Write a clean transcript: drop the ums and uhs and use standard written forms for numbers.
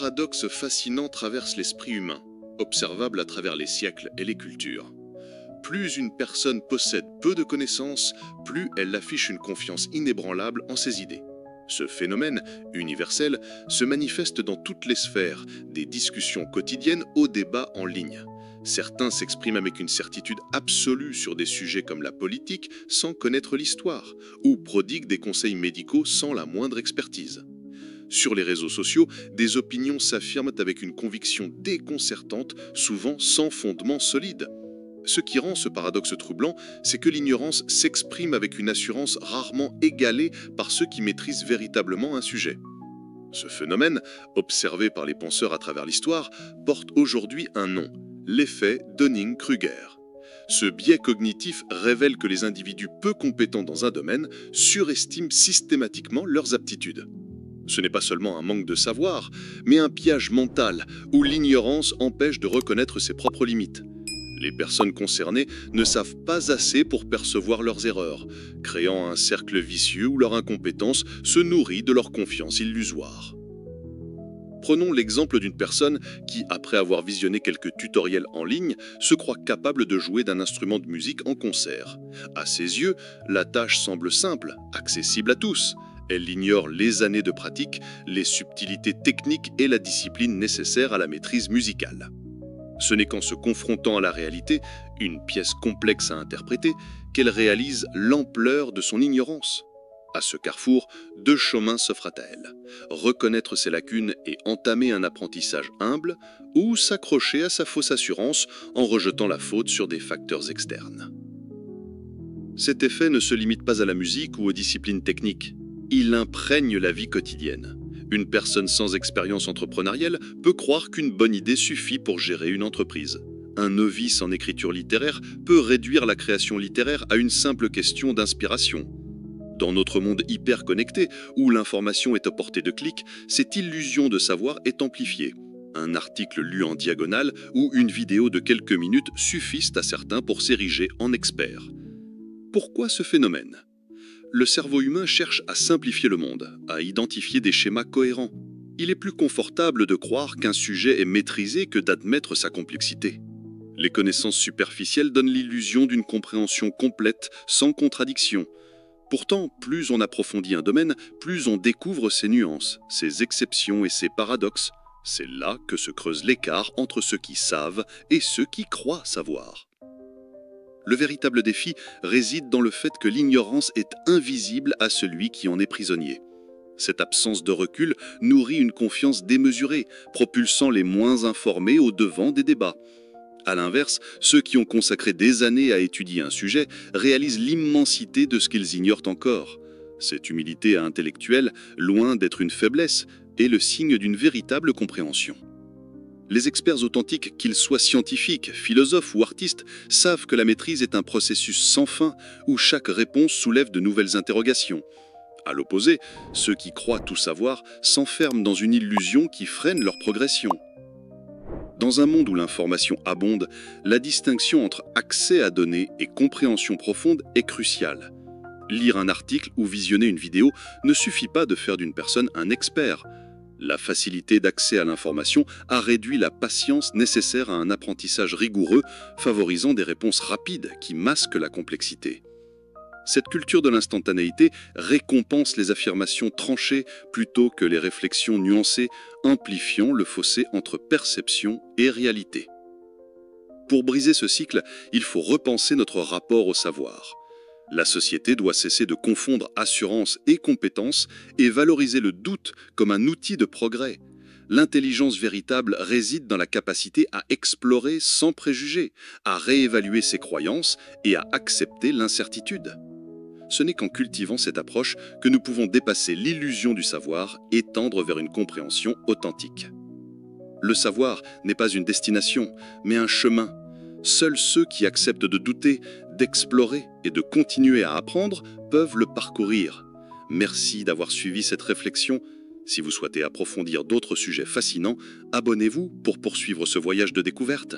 paradoxe fascinant traverse l'esprit humain, observable à travers les siècles et les cultures. Plus une personne possède peu de connaissances, plus elle affiche une confiance inébranlable en ses idées. Ce phénomène, universel, se manifeste dans toutes les sphères, des discussions quotidiennes aux débats en ligne. Certains s'expriment avec une certitude absolue sur des sujets comme la politique sans connaître l'histoire, ou prodiguent des conseils médicaux sans la moindre expertise. Sur les réseaux sociaux, des opinions s'affirment avec une conviction déconcertante, souvent sans fondement solide. Ce qui rend ce paradoxe troublant, c'est que l'ignorance s'exprime avec une assurance rarement égalée par ceux qui maîtrisent véritablement un sujet. Ce phénomène, observé par les penseurs à travers l'histoire, porte aujourd'hui un nom, l'effet Dunning-Kruger. Ce biais cognitif révèle que les individus peu compétents dans un domaine surestiment systématiquement leurs aptitudes. Ce n'est pas seulement un manque de savoir, mais un piège mental où l'ignorance empêche de reconnaître ses propres limites. Les personnes concernées ne savent pas assez pour percevoir leurs erreurs, créant un cercle vicieux où leur incompétence se nourrit de leur confiance illusoire. Prenons l'exemple d'une personne qui, après avoir visionné quelques tutoriels en ligne, se croit capable de jouer d'un instrument de musique en concert. À ses yeux, la tâche semble simple, accessible à tous. Elle ignore les années de pratique, les subtilités techniques et la discipline nécessaire à la maîtrise musicale. Ce n'est qu'en se confrontant à la réalité, une pièce complexe à interpréter, qu'elle réalise l'ampleur de son ignorance. À ce carrefour, deux chemins s'offrent à elle. Reconnaître ses lacunes et entamer un apprentissage humble, ou s'accrocher à sa fausse assurance en rejetant la faute sur des facteurs externes. Cet effet ne se limite pas à la musique ou aux disciplines techniques. Il imprègne la vie quotidienne. Une personne sans expérience entrepreneuriale peut croire qu'une bonne idée suffit pour gérer une entreprise. Un novice en écriture littéraire peut réduire la création littéraire à une simple question d'inspiration. Dans notre monde hyper connecté, où l'information est à portée de clic, cette illusion de savoir est amplifiée. Un article lu en diagonale ou une vidéo de quelques minutes suffisent à certains pour s'ériger en experts. Pourquoi ce phénomène ? Le cerveau humain cherche à simplifier le monde, à identifier des schémas cohérents. Il est plus confortable de croire qu'un sujet est maîtrisé que d'admettre sa complexité. Les connaissances superficielles donnent l'illusion d'une compréhension complète, sans contradiction. Pourtant, plus on approfondit un domaine, plus on découvre ses nuances, ses exceptions et ses paradoxes. C'est là que se creuse l'écart entre ceux qui savent et ceux qui croient savoir. Le véritable défi réside dans le fait que l'ignorance est invisible à celui qui en est prisonnier. Cette absence de recul nourrit une confiance démesurée, propulsant les moins informés au devant des débats. À l'inverse, ceux qui ont consacré des années à étudier un sujet réalisent l'immensité de ce qu'ils ignorent encore. Cette humilité intellectuelle, loin d'être une faiblesse, est le signe d'une véritable compréhension. Les experts authentiques, qu'ils soient scientifiques, philosophes ou artistes, savent que la maîtrise est un processus sans fin où chaque réponse soulève de nouvelles interrogations. À l'opposé, ceux qui croient tout savoir s'enferment dans une illusion qui freine leur progression. Dans un monde où l'information abonde, la distinction entre accès à données et compréhension profonde est cruciale. Lire un article ou visionner une vidéo ne suffit pas de faire d'une personne un expert. La facilité d'accès à l'information a réduit la patience nécessaire à un apprentissage rigoureux, favorisant des réponses rapides qui masquent la complexité. Cette culture de l'instantanéité récompense les affirmations tranchées plutôt que les réflexions nuancées, amplifiant le fossé entre perception et réalité. Pour briser ce cycle, il faut repenser notre rapport au savoir. La société doit cesser de confondre assurance et compétence et valoriser le doute comme un outil de progrès. L'intelligence véritable réside dans la capacité à explorer sans préjugés, à réévaluer ses croyances et à accepter l'incertitude. Ce n'est qu'en cultivant cette approche que nous pouvons dépasser l'illusion du savoir et tendre vers une compréhension authentique. Le savoir n'est pas une destination, mais un chemin. Seuls ceux qui acceptent de douter, d'explorer et de continuer à apprendre peuvent le parcourir. Merci d'avoir suivi cette réflexion. Si vous souhaitez approfondir d'autres sujets fascinants, abonnez-vous pour poursuivre ce voyage de découverte.